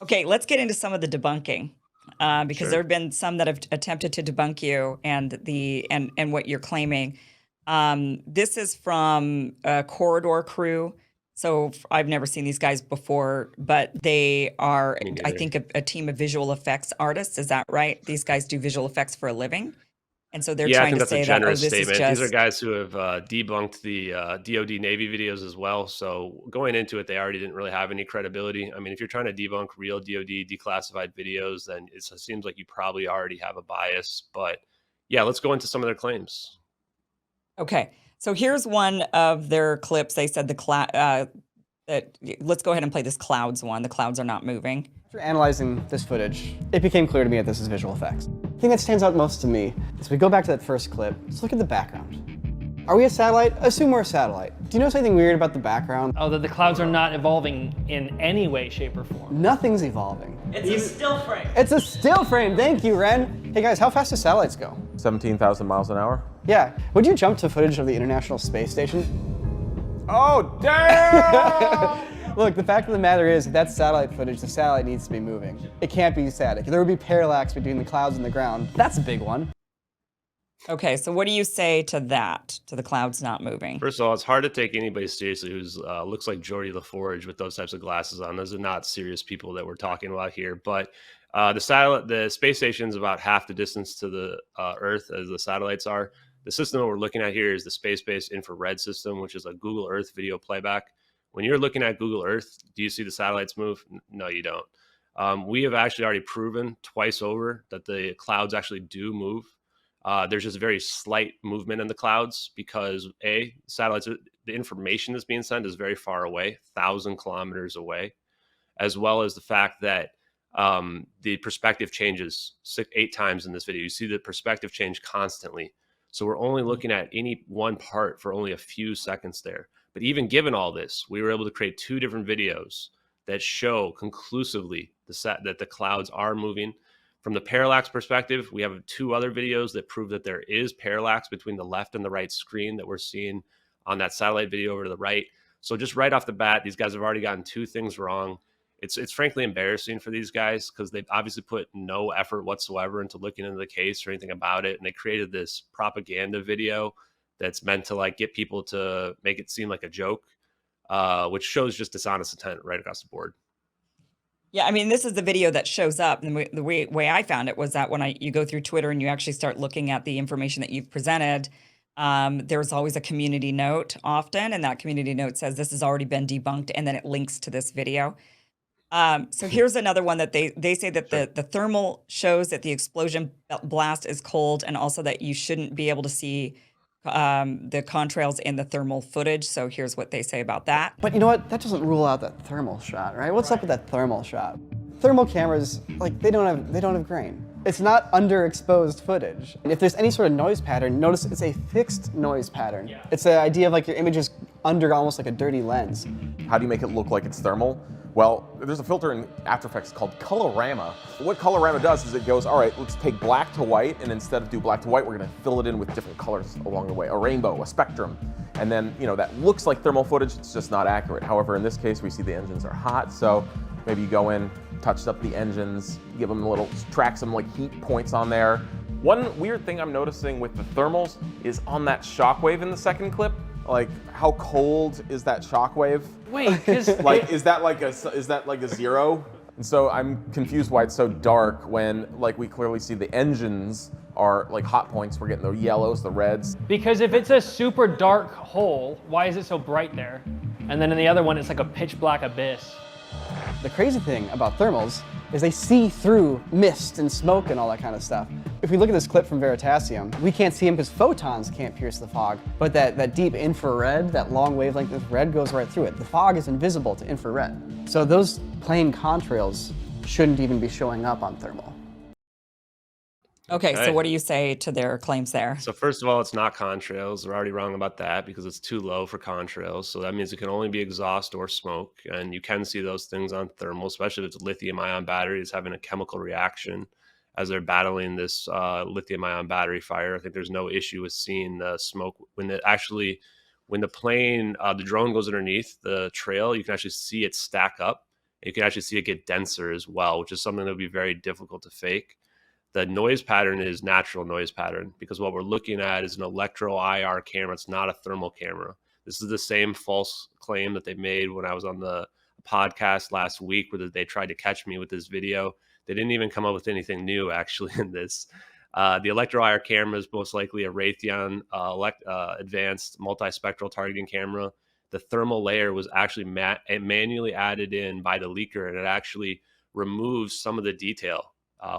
Okay, let's get into some of the debunking, because there Sure. have been some that have attempted to debunk you and what you're claiming. This is from a Corridor Crew. So I've never seen these guys before, but they are, Me I neither. think, a team of visual effects artists. Is that right? These guys do visual effects for a living, and so they're Yeah, I trying think to that's a say that, oh, generous this is statement. These are just guys who have debunked the DoD Navy videos as well. So going into it, they already didn't really have any credibility. I mean, if you're trying to debunk real DoD declassified videos, then it seems like you probably already have a bias. But yeah, let's go into some of their claims. okay. So here's one of their clips. They said let's go ahead and play this clouds one. The clouds are not moving. After analyzing this footage, it became clear to me that this is visual effects. The thing that stands out most to me is we go back to that first clip. Let's look at the background. Are we a satellite? Assume we're a satellite. Do you notice anything weird about the background? Oh, that the clouds are not evolving in any way, shape, or form. Nothing's evolving. It's a still frame. It's a still frame. Thank you, Ren. Hey guys, how fast do satellites go? 17,000 miles an hour. Yeah. Would you jump to footage of the International Space Station? Oh, damn! Look, the fact of the matter is, if that's satellite footage, the satellite needs to be moving. It can't be static. There would be parallax between the clouds and the ground. That's a big one. Okay, so what do you say to that, to the clouds not moving? First of all, it's hard to take anybody seriously who's looks like Geordie LaForge with those types of glasses on. Those are not serious people that we're talking about here. But the space station is about half the distance to the Earth as the satellites are. The system that we're looking at here is the space-based infrared system, which is a Google Earth video playback. When you're looking at Google Earth, do you see the satellites move? No, you don't. We have actually already proven twice over that the clouds actually do move. There's just very slight movement in the clouds because satellites, the information that's being sent is very far away, 1,000 kilometers away, as well as the fact that the perspective changes 8 times in this video. You see the perspective change constantly. So we're only looking at any one part for only a few seconds there. But even given all this, we were able to create 2 different videos that show conclusively that the clouds are moving. From the parallax perspective, we have 2 other videos that prove that there is parallax between the left and the right screen that we're seeing on that satellite video over to the right. So just right off the bat, these guys have already gotten 2 things wrong. It's frankly embarrassing for these guys because they've obviously put no effort whatsoever into looking into the case or anything about it. And they created this propaganda video that's meant to like get people to make it seem like a joke, which shows just dishonest intent right across the board. Yeah, I mean, this is the video that shows up, and the way I found it was that when you go through Twitter and you actually start looking at the information that you've presented, there's always a community note often, and that community note says this has already been debunked, and then it links to this video. So here's another one that they say that the thermal shows that the explosion blast is cold, and also that you shouldn't be able to see the contrails in the thermal footage. So here's what they say about that. But you know what? That doesn't rule out that thermal shot, right? What's up with that thermal shot? Thermal cameras, like they don't have grain. It's not underexposed footage. And if there's any sort of noise pattern, notice it's a fixed noise pattern. Yeah. It's the idea of like your image is under almost like a dirty lens. How do you make it look like it's thermal? Well, there's a filter in After Effects called Colorama. What Colorama does is it goes, all right, let's take black to white, and instead of do black to white, we're gonna fill it in with different colors along the way, a rainbow, a spectrum. And then, you know, that looks like thermal footage, it's just not accurate. However, in this case, we see the engines are hot, so maybe you go in, touched up the engines, give them a little, track some like heat points on there. One weird thing I'm noticing with the thermals is on that shockwave in the second clip, like how cold is that shockwave? Wait, like is that like a 0? And so I'm confused why it's so dark when like we clearly see the engines are like hot points. We're getting the yellows, the reds. because if it's a super dark hole, why is it so bright there? And then in the other one, it's like a pitch black abyss. The crazy thing about thermals is they see through mist and smoke and all that kind of stuff. If we look at this clip from Veritasium, we can't see them because photons can't pierce the fog, but that deep infrared, that long wavelength infrared goes right through it. The fog is invisible to infrared. So those plain contrails shouldn't even be showing up on thermal. Okay, so what do you say to their claims there? So first of all, it's not contrails. They're already wrong about that because it's too low for contrails. So that means it can only be exhaust or smoke. And you can see those things on thermal, especially if it's lithium-ion batteries having a chemical reaction as they're battling this lithium-ion battery fire. I think there's no issue with seeing the smoke when the plane, the drone goes underneath the trail. You can actually see it stack up You can actually see it get denser as well, which is something that would be very difficult to fake. The noise pattern is natural noise pattern, because what we're looking at is an electro IR camera. It's not a thermal camera. This is the same false claim that they made when I was on the podcast last week, where they tried to catch me with this video. They didn't even come up with anything new actually in this. The electro IR camera is most likely a Raytheon advanced multispectral targeting camera. The thermal layer was actually manually added in by the leaker, and it actually removes some of the detail.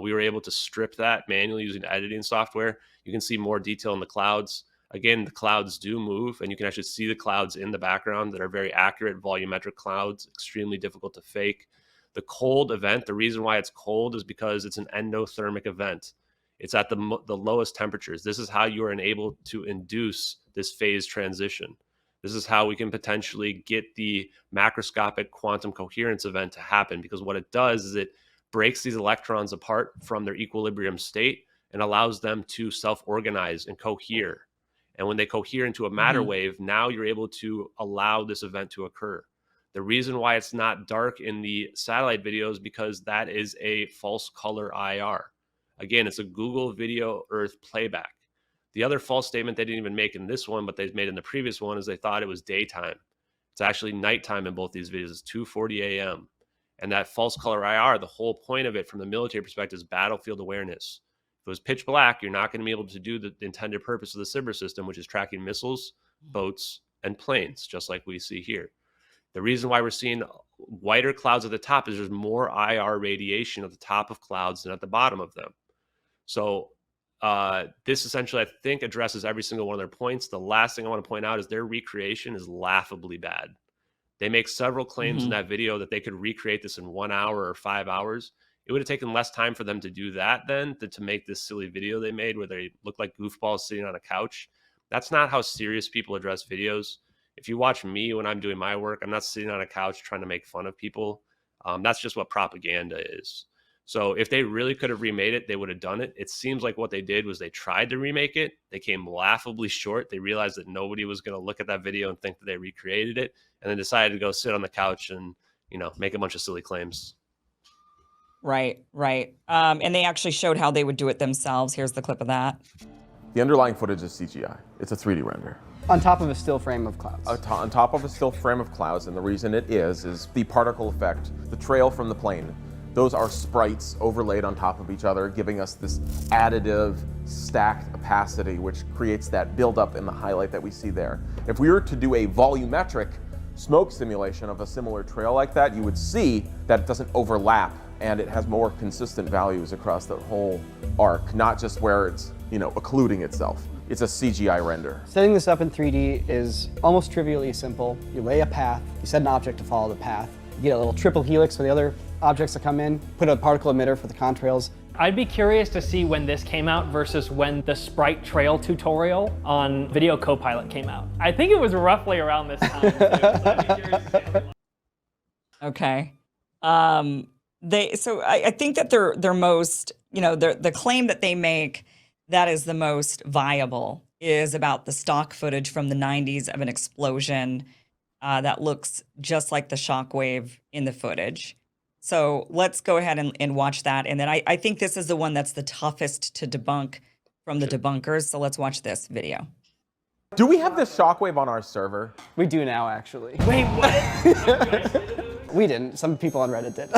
We were able to strip that manually using editing software. You can see more detail in the clouds. Again, the clouds do move, and you can actually see the clouds in the background that are very accurate volumetric clouds, extremely difficult to fake. The cold event, the reason why it's cold is because it's an endothermic event. It's at the lowest temperatures. This is how you are able to induce this phase transition. This is how we can potentially get the macroscopic quantum coherence event to happen, because what it does is it breaks these electrons apart from their equilibrium state and allows them to self-organize and cohere. And when they cohere into a matter wave, now you're able to allow this event to occur. The reason why it's not dark in the satellite video is because that is a false color IR. Again, it's a Google Video Earth playback. The other false statement they didn't even make in this one, but they made in the previous one, is they thought it was daytime. It's actually nighttime in both these videos. It's 2:40 a.m. And that false color IR, the whole point of it from the military perspective is battlefield awareness. If it was pitch black, you're not going to be able to do the intended purpose of the SBIR system, which is tracking missiles, boats, and planes, just like we see here. The reason why we're seeing whiter clouds at the top is there's more IR radiation at the top of clouds than at the bottom of them. So this essentially, I think, addresses every single one of their points. The last thing I want to point out is their recreation is laughably bad. They make several claims in that video that they could recreate this in 1 hour or 5 hours. It would have taken less time for them to do that than to make this silly video they made where they look like goofballs sitting on a couch. That's not how serious people address videos. If you watch me when I'm doing my work, I'm not sitting on a couch trying to make fun of people. That's just what propaganda is. So if they really could have remade it, they would have done it. It seems like what they did was they tried to remake it. They came laughably short. They realized that nobody was going to look at that video and think that they recreated it, and then decided to go sit on the couch and, make a bunch of silly claims. Right. And they actually showed how they would do it themselves. Here's the clip of that. The underlying footage is CGI. It's a 3D render. On top of a still frame of clouds. On top of a still frame of clouds, and the reason it is the particle effect, the trail from the plane. Those are sprites overlaid on top of each other, giving us this additive, stacked opacity, which creates that buildup in the highlight that we see there. If we were to do a volumetric smoke simulation of a similar trail like that, you would see that it doesn't overlap, and it has more consistent values across the whole arc, not just where it's, occluding itself. It's a CGI render. Setting this up in 3D is almost trivially simple. You lay a path, you set an object to follow the path, you get a little triple helix for the other objects that come in, put a particle emitter for the contrails. I'd be curious to see when this came out versus when the sprite trail tutorial on Video Copilot came out. I think it was roughly around this time. Okay. I think that their most, the claim that they make that is the most viable is about the stock footage from the 90s of an explosion that looks just like the shockwave in the footage. So let's go ahead and watch that. And then I think this is the one that's the toughest to debunk from the debunkers. So let's watch this video. Do we have this shockwave on our server? We do now, actually. Wait, what? We didn't. Some people on Reddit did.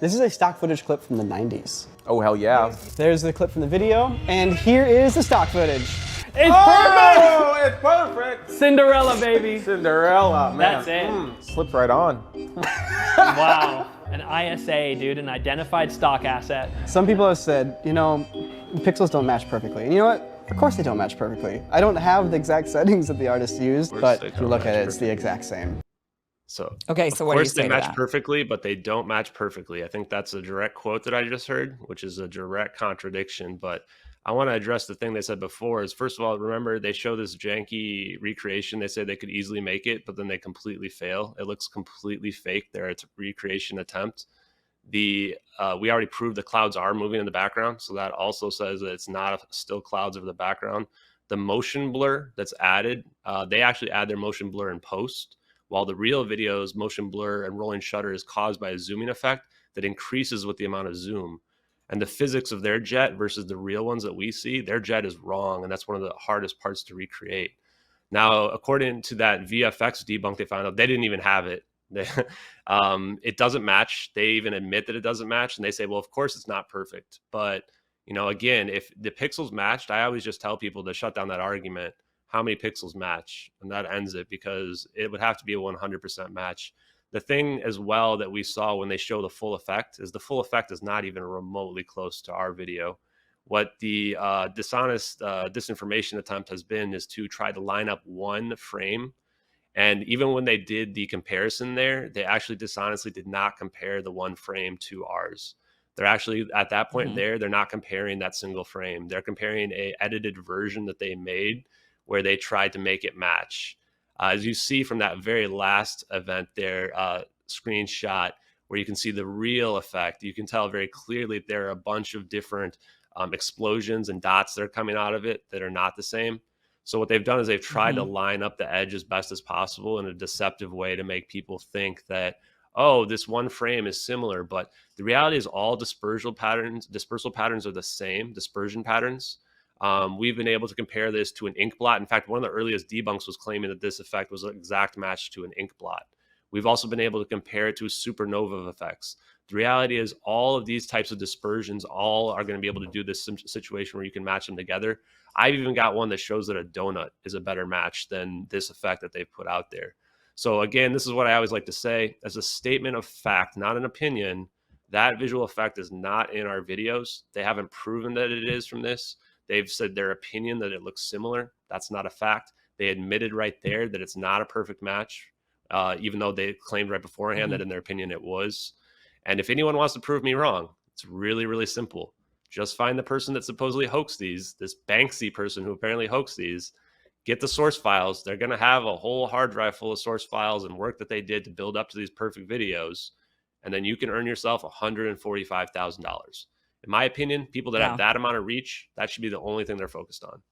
This is a stock footage clip from the 90s. Oh, hell yeah. There's the clip from the video, and here is the stock footage. It's Oh, it's perfect! Cinderella, baby. Cinderella, man. That's it. Slipped right on. Wow. An ISA, dude, an identified stock asset. Some people have said, pixels don't match perfectly. And you know what? Of course they don't match perfectly. I don't have the exact settings that the artist used, but if you look at it, it's the exact same. So, okay, so what do you say to that? Of course they match perfectly, but they don't match perfectly. I think that's a direct quote that I just heard, which is a direct contradiction. But I want to address the thing they said before is, first of all, remember they show this janky recreation. They say they could easily make it, but then they completely fail. It looks completely fake there. It's a recreation attempt. We already proved the clouds are moving in the background. So that also says that it's not still clouds over the background. The motion blur that's added, they actually add their motion blur in post. while the real video's motion blur and rolling shutter is caused by a zooming effect that increases with the amount of zoom. And the physics of their jet versus the real ones that we see, their jet is wrong, and that's one of the hardest parts to recreate. Now, according to that VFX debunk they found out, they didn't even have it. It doesn't match. They even admit that it doesn't match, and they say, well, of course it's not perfect. But, again, if the pixels matched, I always just tell people to shut down that argument. How many pixels match? And that ends it, because it would have to be a 100% match. The thing as well that we saw when they show the full effect is the full effect is not even remotely close to our video. What the dishonest disinformation attempt has been is to try to line up one frame. And even when they did the comparison there, they actually dishonestly did not compare the one frame to ours. They're actually, at that point there, they're not comparing that single frame. They're comparing a edited version that they made where they tried to make it match. As you see from that very last event there, screenshot, where you can see the real effect, you can tell very clearly there are a bunch of different explosions and dots that are coming out of it that are not the same. So what they've done is they've tried to line up the edge as best as possible in a deceptive way to make people think that, oh, this one frame is similar. But the reality is all dispersal patterns are the same, dispersion patterns. We've been able to compare this to an ink blot. In fact, one of the earliest debunks was claiming that this effect was an exact match to an ink blot. We've also been able to compare it to supernova effects. The reality is all of these types of dispersions all are going to be able to do this situation where you can match them together. I've even got one that shows that a donut is a better match than this effect that they've put out there. So again, this is what I always like to say as a statement of fact, not an opinion. That visual effect is not in our videos. They haven't proven that it is from this. They've said their opinion that it looks similar. That's not a fact. They admitted right there that it's not a perfect match, even though they claimed right beforehand that in their opinion it was. And if anyone wants to prove me wrong, it's really, really simple. Just find the person that supposedly hoaxed these, this Banksy person who apparently hoaxed these, get the source files. They're going to have a whole hard drive full of source files and work that they did to build up to these perfect videos. And then you can earn yourself $145,000. In my opinion, people that have that amount of reach, that should be the only thing they're focused on.